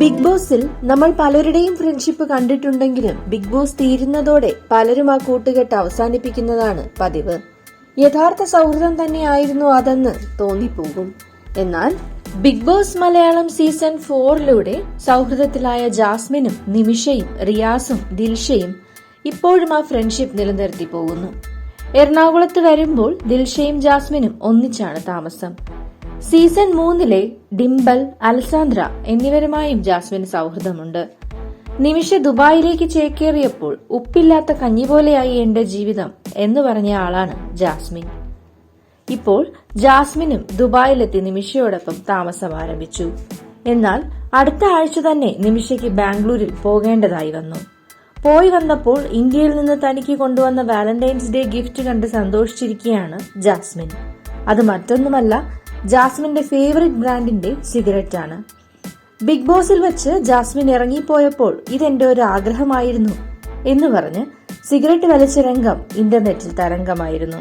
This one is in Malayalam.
ബിഗ് ബോസിൽ നമ്മൾ പലരുടെയും ഫ്രണ്ട്ഷിപ്പ് കണ്ടിട്ടുണ്ടെങ്കിലും ബിഗ് ബോസ് തീരുന്നതോടെ പലരും ആ കൂട്ടുകെട്ട് അവസാനിപ്പിക്കുന്നതാണ് പതിവ്. യഥാർത്ഥ സൗഹൃദം തന്നെയായിരുന്നു അതെന്ന് തോന്നിപ്പോകും. എന്നാൽ ബിഗ് ബോസ് മലയാളം സീസൺ 4 സൗഹൃദത്തിലായ ജാസ്മിനും നിമിഷയും റിയാസും ദിൽഷയും ഇപ്പോഴും ആ ഫ്രണ്ട്ഷിപ്പ് നിലനിർത്തി പോകുന്നു. എറണാകുളത്ത് വരുമ്പോൾ ദിൽഷയും ജാസ്മിനും ഒന്നിച്ചാണ് താമസം. സീസൺ 3 ഡിംബൽ, അലസാന്ദ്ര എന്നിവരുമായും ജാസ്മിന് സൗഹൃദമുണ്ട്. നിമിഷ ദുബായിലേക്ക് ചേക്കേറിയപ്പോൾ ഉപ്പില്ലാത്ത കഞ്ഞി പോലെയായി എന്റെ ജീവിതം എന്ന് പറഞ്ഞ ആളാണ് ജാസ്മിൻ. ഇപ്പോൾ ജാസ്മിനും ദുബായിലെത്തി നിമിഷയോടൊപ്പം താമസം ആരംഭിച്ചു. എന്നാൽ അടുത്ത ആഴ്ച തന്നെ നിമിഷയ്ക്ക് ബാംഗ്ലൂരിൽ പോകേണ്ടതായി വന്നു. പോയി വന്നപ്പോൾ ഇന്ത്യയിൽ നിന്ന് തനിക്ക് കൊണ്ടുവന്ന വാലന്റൈൻസ് ഡേ ഗിഫ്റ്റ് കണ്ട് സന്തോഷിച്ചിരിക്കുകയാണ് ജാസ്മിൻ. അത് മറ്റൊന്നുമല്ല, ജാസ്മിന്റെ ഫേവറിറ്റ് ബ്രാൻഡിന്റെ സിഗരറ്റ് ആണ്. ബിഗ് ബോസിൽ വെച്ച് ജാസ്മിൻ ഇറങ്ങിപ്പോയപ്പോൾ ഇതെന്റെ ഒരു ആഗ്രഹമായിരുന്നു എന്ന് പറഞ്ഞ് സിഗരറ്റ് വലിച്ച രംഗം ഇന്റർനെറ്റിൽ തരംഗമായിരുന്നു.